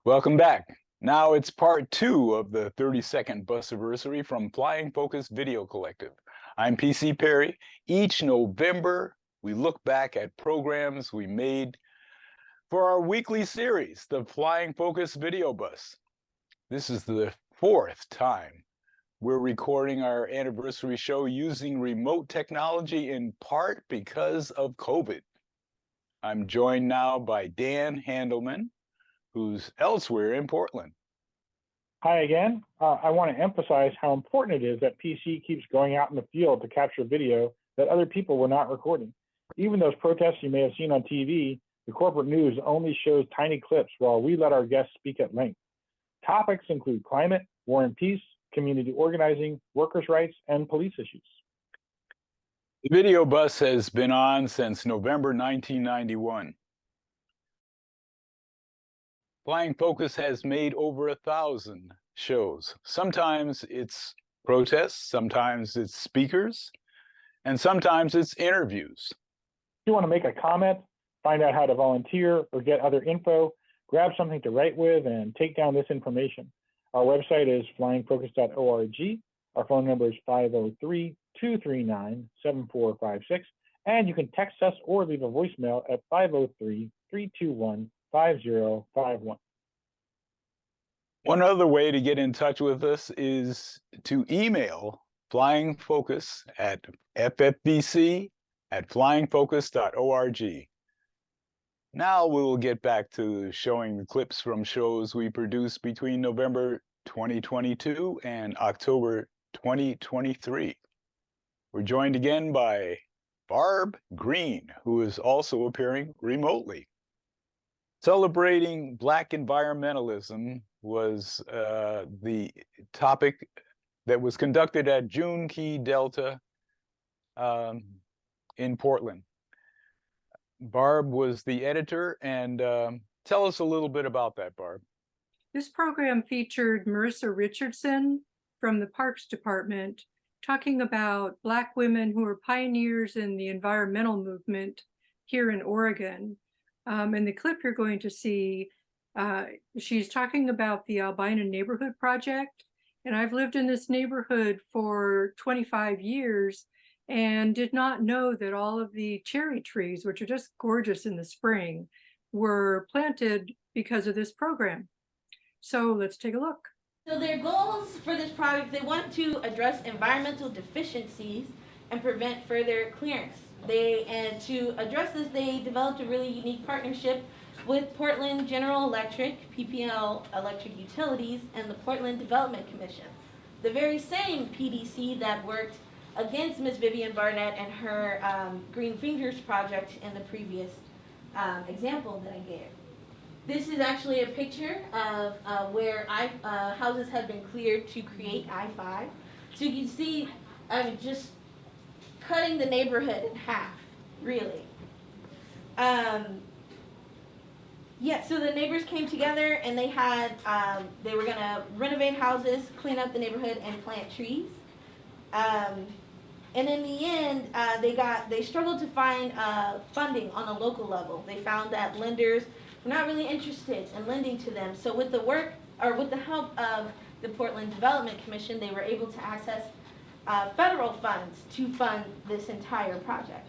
Welcome back. Now it's part 2 of the 32nd Busiversary from Flying Focus Video Collective. I'm PC Peri. Each November, we look back at programs we made for our weekly series, the Flying Focus Video Bus. This is the 4th time we're recording our anniversary show using remote technology, in part because of COVID. I'm joined now by Dan Handelman, who's elsewhere in Portland. Hi again. I want to emphasize how important it is that PC keeps going out in the field to capture video that other people were not recording. Even those protests you may have seen on TV, the corporate news only shows tiny clips while we let our guests speak at length. Topics include climate, war and peace, community organizing, workers' rights, and police issues. The video bus has been on since November 1991. Flying Focus has made over 1,000 shows. Sometimes it's protests, sometimes it's speakers, and sometimes it's interviews. If you want to make a comment, find out how to volunteer, or get other info, grab something to write with and take down this information. Our website is flyingfocus.org. Our phone number is 503-239-7456. And you can text us or leave a voicemail at 503-321-5051. One other way to get in touch with us is to email flyingfocus at ffvc@flyingfocus.org. Now we will get back to showing the clips from shows we produced between November 2022 and October 2023. We're joined again by Barb Greene, who is also appearing remotely. Celebrating Black Environmentalism was the topic that was conducted at June Key Delta in Portland. Barb was the editor, and tell us a little bit about that, Barb. This program featured Marissa Richardson from the Parks Department talking about Black women who were pioneers in the environmental movement here in Oregon. In the clip you're going to see, she's talking about the Albina Neighborhood Project. And I've lived in this neighborhood for 25 years and did not know that all of the cherry trees, which are just gorgeous in the spring, were planted because of this program. So let's take a look. So their goals for this project, they want to address environmental deficiencies and prevent further clearance. And to address this, they developed a really unique partnership with Portland General Electric, PPL Electric Utilities, and the Portland Development Commission, the very same PDC that worked against Ms. Vivian Barnett and her Green Fingers project in the previous example that I gave. This is actually a picture of where houses had been cleared to create I-5. So you can see, just cutting the neighborhood in half, really. Yeah, so the neighbors came together and they had, they were gonna renovate houses, clean up the neighborhood, and plant trees. And in the end, they struggled to find funding on a local level. They found that lenders were not really interested in lending to them. So with the help of the Portland Development Commission, they were able to access federal funds to fund this entire project.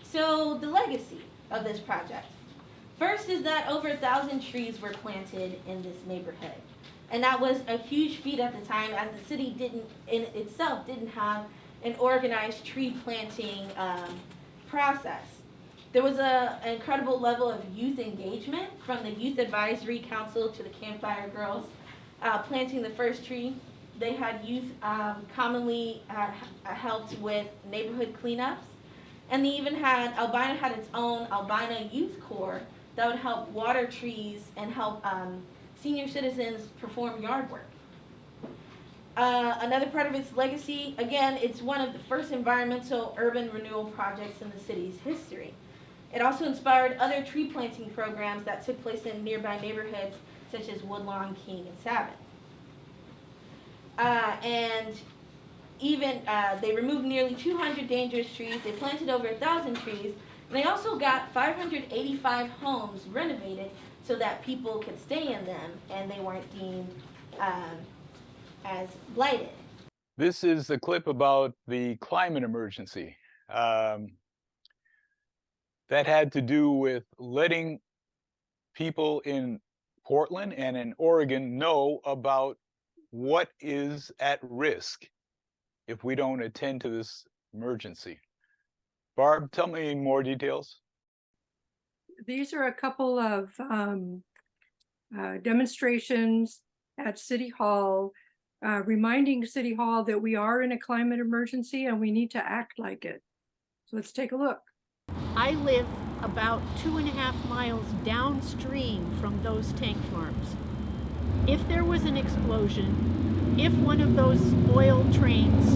So the legacy of this project. First is that over 1,000 trees were planted in this neighborhood. And that was a huge feat at the time, as the city didn't have an organized tree planting process. There was an incredible level of youth engagement, from the Youth Advisory Council to the Campfire Girls planting the first tree. They had youth commonly helped with neighborhood cleanups. And they even had, Albina had its own Albina Youth Corps that would help water trees and help senior citizens perform yard work. Another part of its legacy, again, it's one of the first environmental urban renewal projects in the city's history. It also inspired other tree planting programs that took place in nearby neighborhoods such as Woodlawn, King, and Savin. And even they removed nearly 200 dangerous trees. They planted over 1,000 trees, And they also got 585 homes renovated so that people could stay in them and they weren't deemed as blighted. This is the clip about the climate emergency. That had to do with letting people in Portland and in Oregon know about what is at risk if we don't attend to this emergency. Barb, tell me more details. These are a couple of demonstrations at City Hall, reminding City Hall that we are in a climate emergency and we need to act like it. So let's take a look. I live about 2.5 miles downstream from those tank farms. If there was an explosion, if one of those oil trains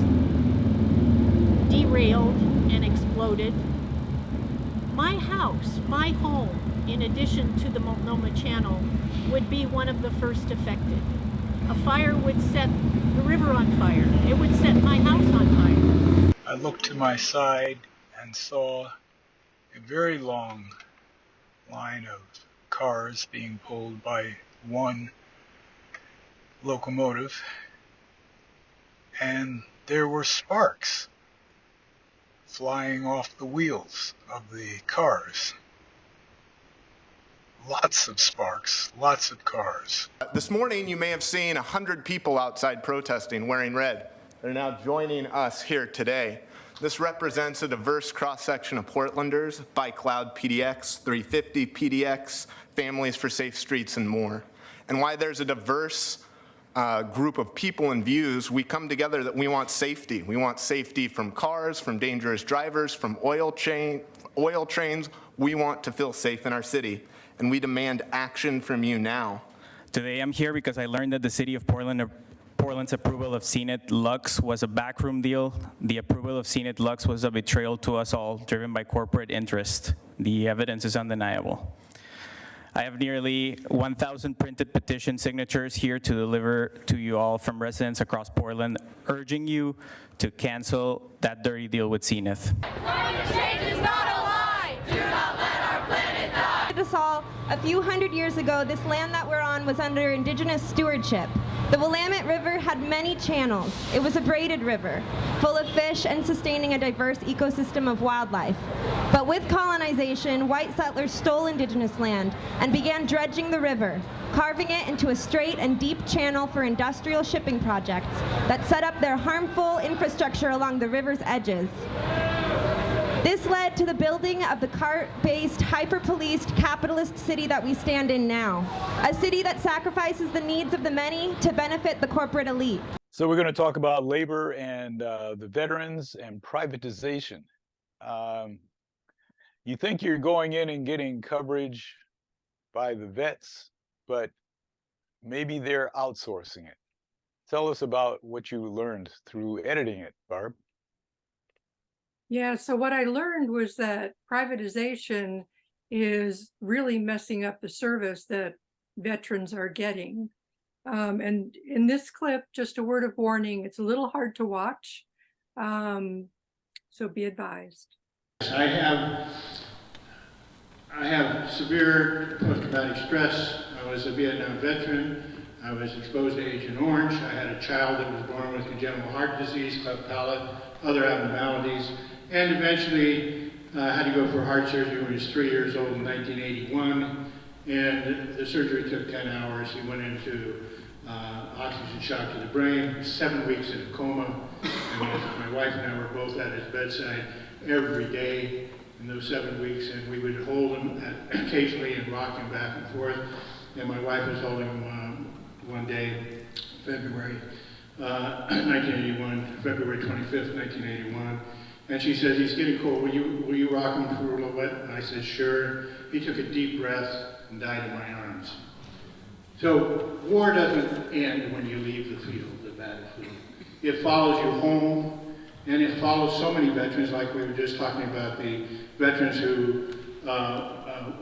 derailed and exploded, my house, my home, in addition to the Multnomah Channel, would be one of the first affected. A fire would set the river on fire. It would set my house on fire. I looked to my side and saw a very long line of cars being pulled by one locomotive, and there were sparks flying off the wheels of the cars. Lots of sparks, lots of cars. This morning, you may have seen 100 people outside protesting wearing red. They're now joining us here today. This represents a diverse cross-section of Portlanders, Bike Loud PDX, 350 PDX, Families for Safe Streets, and more. And why there's a diverse group of people and views, we come together that we want safety. We want safety from cars, from dangerous drivers, from oil trains. We want to feel safe in our city, and we demand action from you now. Today I'm here because I learned that the city of Portland's approval of CNET Lux was a backroom deal. The approval of CNET Lux was a betrayal to us all, driven by corporate interest. The evidence is undeniable. I have nearly 1,000 printed petition signatures here to deliver to you all from residents across Portland, urging you to cancel that dirty deal with CNET. Climate change is not a lie. Do not let our planet die. Us all, a few hundred years ago, this land that we're on was under Indigenous stewardship. The Willamette River had many channels. It was a braided river, full of fish and sustaining a diverse ecosystem of wildlife. But with colonization, white settlers stole Indigenous land and began dredging the river, carving it into a straight and deep channel for industrial shipping projects that set up their harmful infrastructure along the river's edges. This led to the building of the cart-based, hyper-policed, capitalist city that we stand in now. A city that sacrifices the needs of the many to benefit the corporate elite. So we're going to talk about labor and the veterans and privatization. You think you're going in and getting coverage by the vets, but maybe they're outsourcing it. Tell us about what you learned through editing it, Barb. Yeah, so what I learned was that privatization is really messing up the service that veterans are getting. And in this clip, just a word of warning, it's a little hard to watch, so be advised. I have severe post-traumatic stress. I was a Vietnam veteran. I was exposed to Agent Orange. I had a child that was born with congenital heart disease, cleft palate, other abnormalities, and eventually had to go for heart surgery when he was 3 years old in 1981. And the surgery took 10 hours. He went into oxygen shock to the brain, 7 weeks in a coma. And my wife and I were both at his bedside every day in those 7 weeks, and we would hold him occasionally and rock him back and forth. And my wife was holding him one day, February 1981, February 25th, 1981. And she said, "He's getting cold. Will you rock him for a little bit?" And I said, "Sure." He took a deep breath and died in my arms. So war doesn't end when you leave the field, the battlefield. It follows you home, and it follows so many veterans, like we were just talking about the veterans who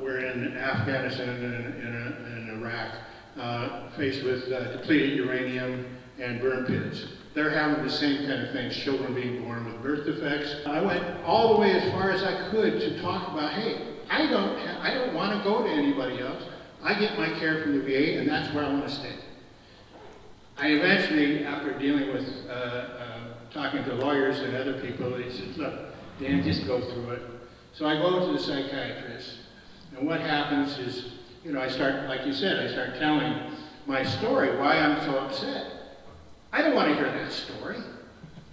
were in Afghanistan and Iraq, faced with depleted uranium and burn pits. They're having the same kind of things, children being born with birth defects. I went all the way as far as I could to talk about, hey, I don't want to go to anybody else. I get my care from the VA, and that's where I want to stay. I eventually, after dealing with, talking to lawyers and other people, they said, look, Dan, just go through it. So I go to the psychiatrist, and what happens is, you know, I start, like you said, I start telling my story, why I'm so upset. I don't want to hear that story.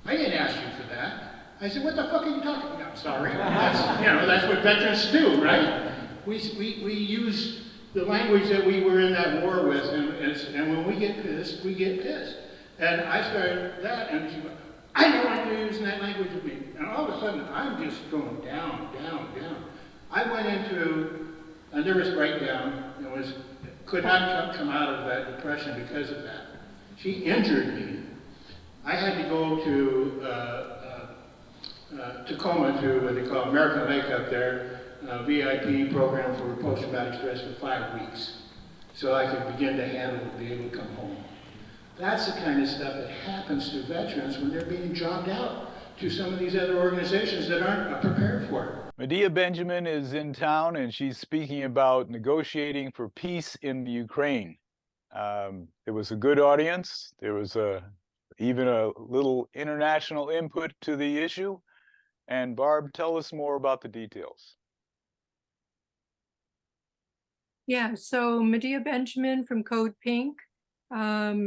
I didn't ask you for that. I said, what the fuck are you talking about? Sorry. That's, you know, that's what veterans do, right? We use the language that we were in that war with, and when we get pissed, we get pissed. And I started that, and she went, I don't want you using that language with me. And all of a sudden, I'm just going down, down, down. I went into a nervous breakdown and could not come out of that depression because of that. She injured me. I had to go to Tacoma to what they call American Lake up there, VIP program for post-traumatic stress for 5 weeks, so I could begin to handle it, be able to come home. That's the kind of stuff that happens to veterans when they're being jobbed out to some of these other organizations that aren't prepared for it. Medea Benjamin is in town, and she's speaking about negotiating for peace in the Ukraine. It was a good audience. There was even a little international input to the issue. And Barb, tell us more about the details. Yeah, so Medea Benjamin from Code Pink,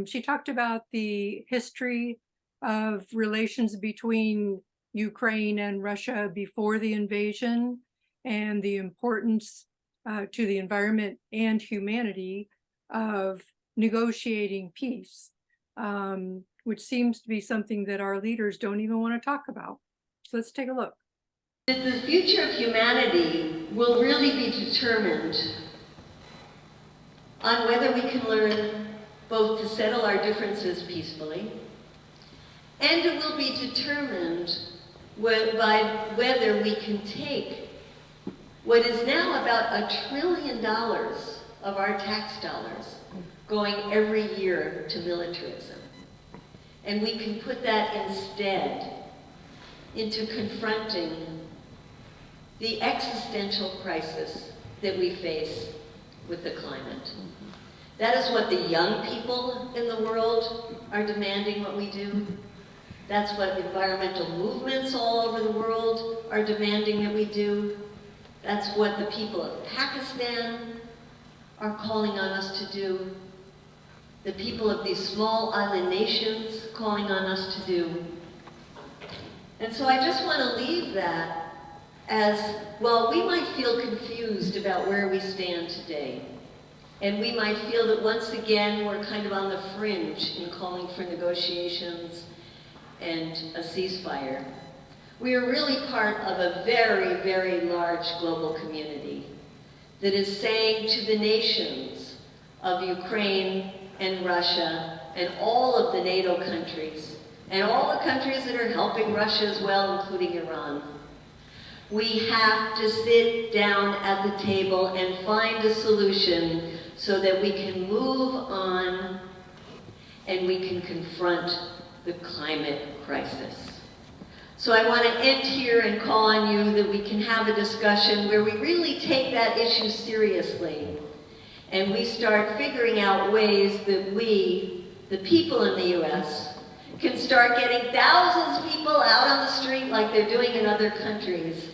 she talked about the history of relations between Ukraine and Russia before the invasion and the importance to the environment and humanity of negotiating peace, which seems to be something that our leaders don't even want to talk about. So let's take a look. The future of humanity will really be determined on whether we can learn both to settle our differences peacefully, and it will be determined by whether we can take what is now about $1 trillion of our tax dollars going every year to militarism, and we can put that instead into confronting the existential crisis that we face with the climate. That is what the young people in the world are demanding what we do. That's what environmental movements all over the world are demanding that we do. That's what the people of Pakistan are calling on us to do. The people of these small island nations calling on us to do. And so I just want to leave that as, well, we might feel confused about where we stand today. And we might feel that once again, we're kind of on the fringe in calling for negotiations and a ceasefire. We are really part of a very, very large global community that is saying to the nations of Ukraine and Russia and all of the NATO countries, and all the countries that are helping Russia as well, including Iran, we have to sit down at the table and find a solution so that we can move on and we can confront the climate crisis. So I want to end here and call on you that we can have a discussion where we really take that issue seriously and we start figuring out ways that we, the people in the US, can start getting thousands of people out on the street like they're doing in other countries,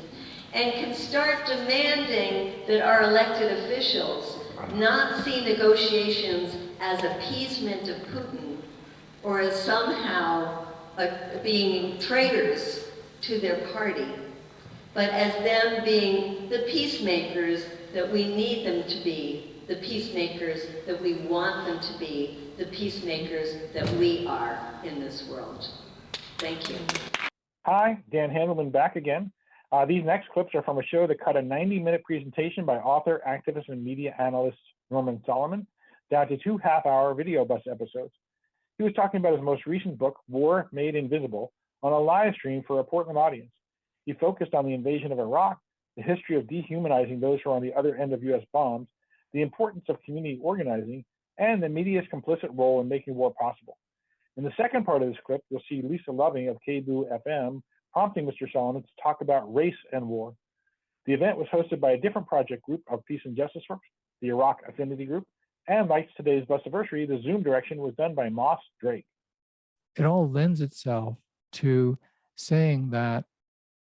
and can start demanding that our elected officials not see negotiations as appeasement of Putin or as somehow being traitors to their party, but as them being the peacemakers that we need them to be, the peacemakers that we want them to be, the peacemakers that we are in this world. Thank you. Hi, Dan Handelman back again. These next clips are from a show that cut a 90-minute presentation by author, activist, and media analyst Norman Solomon down to 2 half-hour video bus episodes. He was talking about his most recent book, War Made Invisible, on a live stream for a Portland audience. He focused on the invasion of Iraq, the history of dehumanizing those who are on the other end of US bombs, the importance of community organizing, and the media's complicit role in making war possible. In the second part of this clip, you'll see Lisa Loving of KBOO FM prompting Mr. Solomon to talk about race and war. The event was hosted by a different project group of Peace and Justice Works, the Iraq Affinity Group, and like today's Busiversary, the Zoom direction was done by Moss Drake. It all lends itself to saying that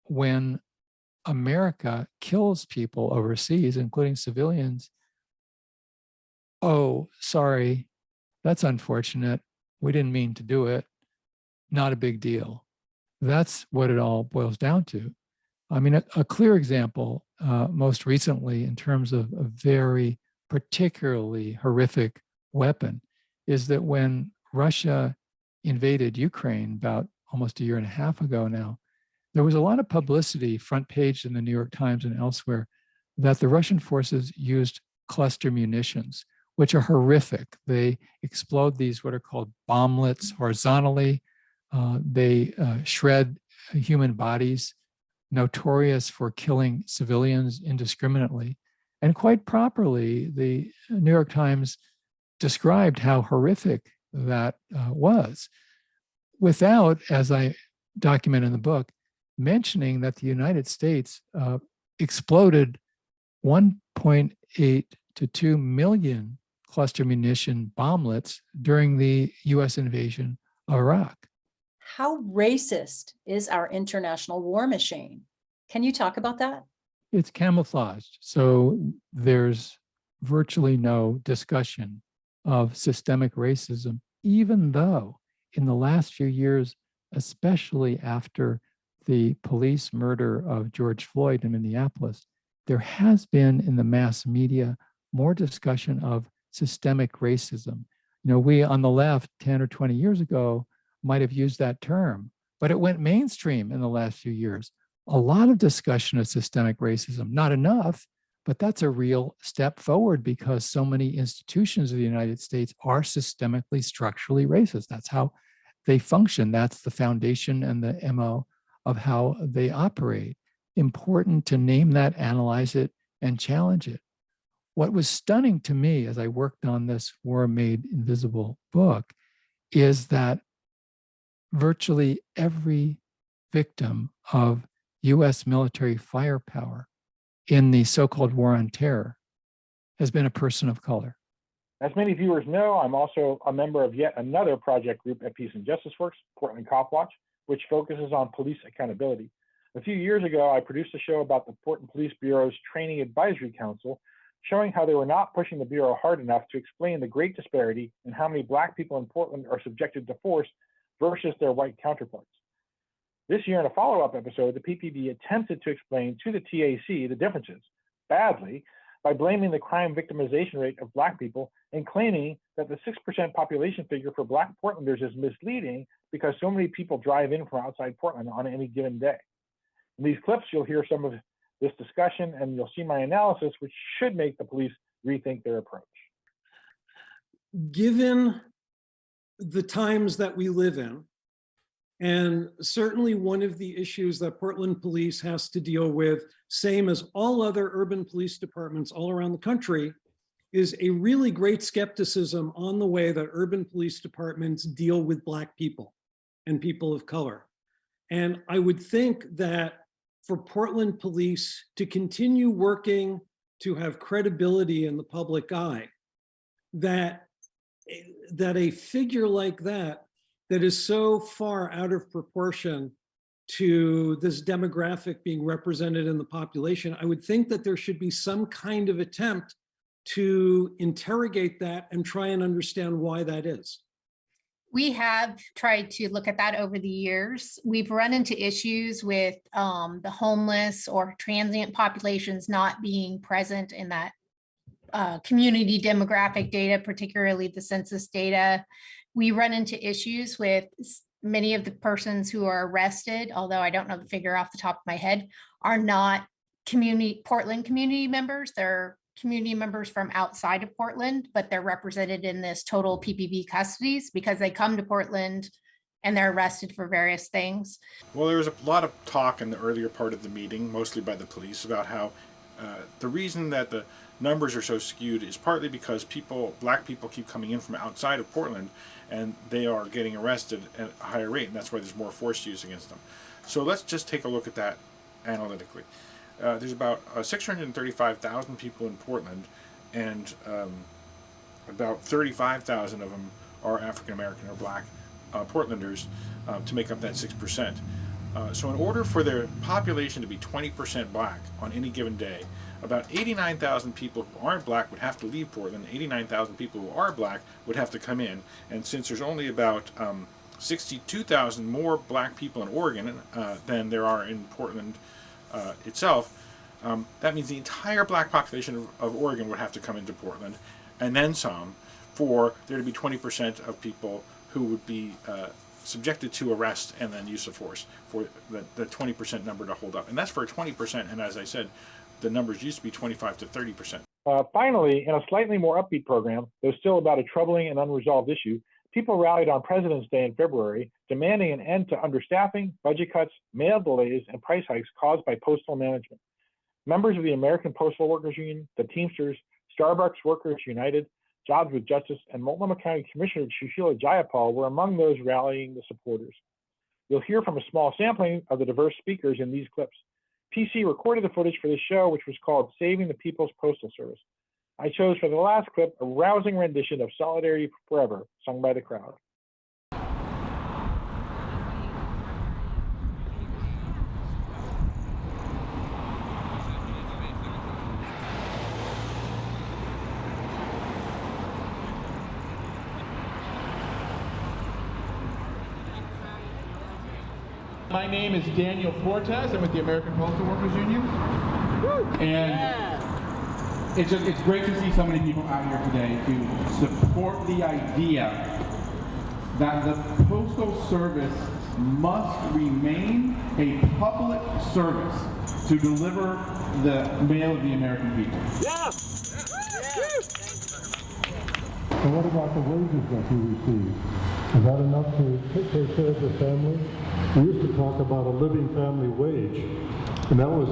when America kills people overseas, including civilians, oh, sorry, that's unfortunate. We didn't mean to do it. Not a big deal. That's what it all boils down to. I mean, a clear example, most recently, in terms of a very particularly horrific weapon, is that when Russia invaded Ukraine about almost a year and a half ago now, there was a lot of publicity, front page in the New York Times and elsewhere, that the Russian forces used cluster munitions, which are horrific. They explode these what are called bomblets horizontally. They shred human bodies, notorious for killing civilians indiscriminately. And quite properly, the New York Times described how horrific that was, without, as I document in the book, mentioning that the United States exploded 1.8 to 2 million cluster munition bomblets during the US invasion of Iraq. How racist is our international war machine? Can you talk about that? It's camouflaged. So there's virtually no discussion of systemic racism, even though in the last few years, especially after the police murder of George Floyd in Minneapolis, there has been in the mass media more discussion of systemic racism. You know, we on the left 10 or 20 years ago might have used that term, but it went mainstream in the last few years. A lot of discussion of systemic racism, not enough, but that's a real step forward because so many institutions of the United States are systemically, structurally racist. That's how they function. That's the foundation and the MO of how they operate. Important to name that, analyze it, and challenge it. What was stunning to me as I worked on this War Made Invisible book is that virtually every victim of US military firepower in the so-called War on Terror has been a person of color. As many viewers know, I'm also a member of yet another project group at Peace and Justice Works, Portland Cop Watch, which focuses on police accountability. A few years ago, I produced a show about the Portland Police Bureau's Training Advisory Council, showing how they were not pushing the Bureau hard enough to explain the great disparity in how many Black people in Portland are subjected to force versus their white counterparts. This year, in a follow-up episode, the PPB attempted to explain to the TAC the differences, badly, by blaming the crime victimization rate of Black people and claiming that the 6% population figure for Black Portlanders is misleading because so many people drive in from outside Portland on any given day. In these clips, you'll hear some of this discussion and you'll see my analysis, which should make the police rethink their approach. Given the times that we live in, and certainly one of the issues that Portland Police has to deal with, same as all other urban police departments all around the country, is a really great skepticism on the way that urban police departments deal with Black people and people of color. And I would think that for Portland Police to continue working to have credibility in the public eye, that a figure like that is so far out of proportion to this demographic being represented in the population, I would think that there should be some kind of attempt to interrogate that and try and understand why that is. We have tried to look at that over the years. We've run into issues with the homeless or transient populations not being present in that community demographic data, particularly the census data. We run into issues with many of the persons who are arrested, although I don't know the figure off the top of my head, are not Portland community members. They're community members from outside of Portland, but they're represented in this total PPB custodies because they come to Portland and they're arrested for various things. Well, there was a lot of talk in the earlier part of the meeting, mostly by the police, about how the reason that the numbers are so skewed is partly because black people keep coming in from outside of Portland, and they are getting arrested at a higher rate, and that's why there's more force used against them. So let's just take a look at that analytically. There's about 635,000 people in Portland, and about 35,000 of them are African American or black Portlanders to make up that 6%. So in order for their population to be 20% black on any given day, about 89,000 people who aren't black would have to leave Portland. 89,000 people who are black would have to come in. And since there's only about 62,000 more black people in Oregon than there are in Portland itself, that means the entire black population of Oregon would have to come into Portland, and then some, for there to be 20% of people who would be subjected to arrest and then use of force, for the 20% number to hold up. And that's for 20%, and as I said, the numbers used to be 25 to 30%. Finally, in a slightly more upbeat program, though still about a troubling and unresolved issue, people rallied on President's Day in February, demanding an end to understaffing, budget cuts, mail delays, and price hikes caused by postal management. Members of the American Postal Workers Union, the Teamsters, Starbucks Workers United, Jobs with Justice, and Multnomah County Commissioner Shushila Jayapal were among those rallying the supporters. You'll hear from a small sampling of the diverse speakers in these clips. PC recorded the footage for this show, which was called Saving the People's Postal Service. I chose for the last clip a rousing rendition of Solidarity Forever, sung by the crowd. My name is Daniel Fortes. I'm with the American Postal Workers Union. And it's great to see so many people out here today to support the idea that the Postal Service must remain a public service to deliver the mail of the American people. So what about the wages that you receive? Is that enough to take care of the family? We used to talk about a living family wage, and that was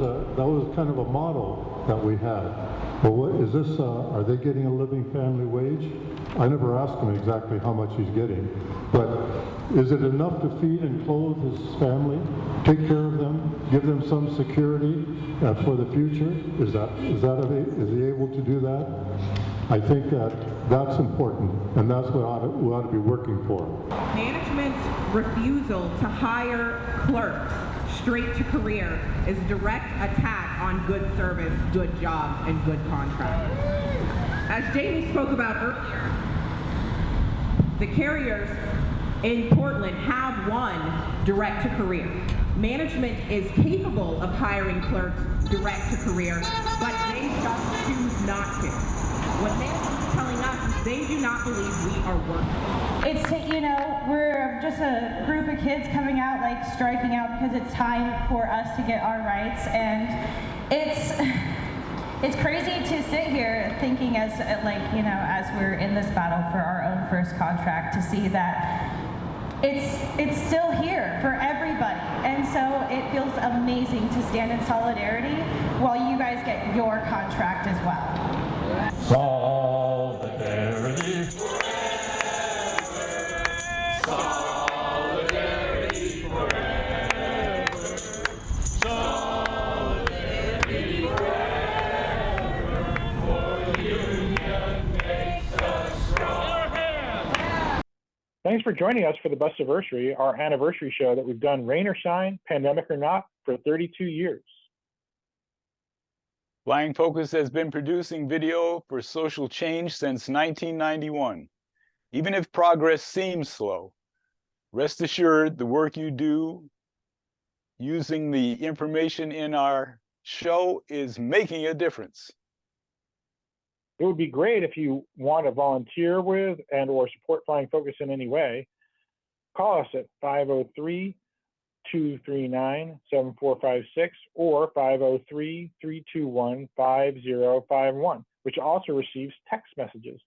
kind of a model that we had. But what is this? Are they getting a living family wage? I never asked him exactly how much he's getting, but is it enough to feed and clothe his family, take care of them, give them some security for the future? Is he able to do that? I think that's important, and that's what we ought to be working for. Management's refusal to hire clerks straight to career is a direct attack on good service, good jobs, and good contracts. As Jamie spoke about earlier, the carriers in Portland have one direct to career. Management is capable of hiring clerks direct to career, but they just choose not to. What management is telling us is they do not believe we are working. It's, we're just a group of kids coming out, striking out because it's time for us to get our rights. And it's crazy to sit here thinking as we're in this battle for our own first contract to see that it's still here for everybody. And so it feels amazing to stand in solidarity while you guys get your contract as well. Solidarity. Solidarity forever. Solidarity forever. For the union makes us strong. Thanks for joining us for the Busiversary, our anniversary show that we've done rain or shine, pandemic or not, for 32 years. Flying Focus has been producing video for social change since 1991. Even if progress seems slow, rest assured the work you do using the information in our show is making a difference. It would be great if you want to volunteer with and or support Flying Focus in any way. Call us at 503-239-7456 or 503-321-5051, which also receives text messages.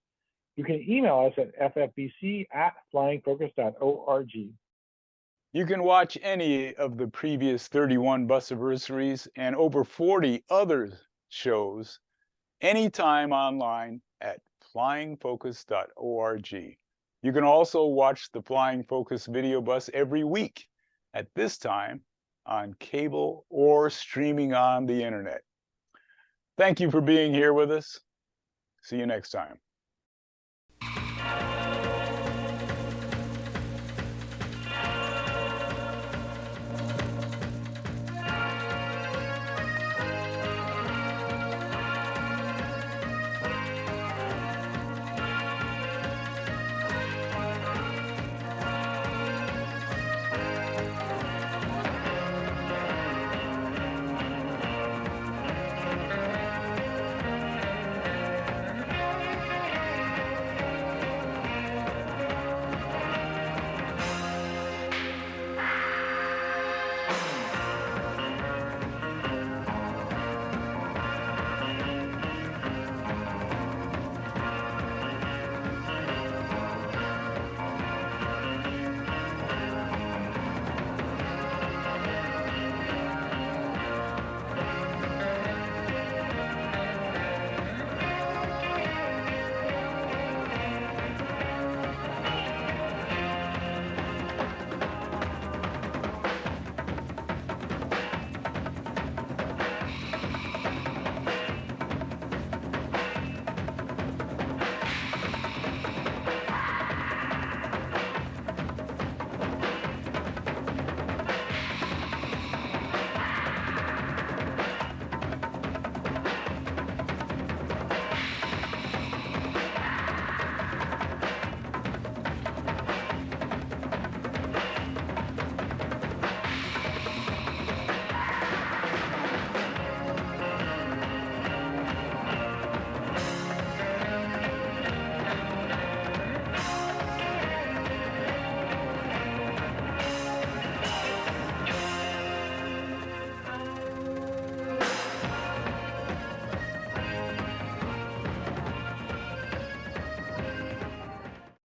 You can email us at ffvc@flyingfocus.org. You can watch any of the previous 31 Busiversaries and over 40 other shows anytime online at flyingfocus.org. You can also watch the Flying Focus video bus every week at this time on cable or streaming on the internet. Thank you for being here with us. See you next time.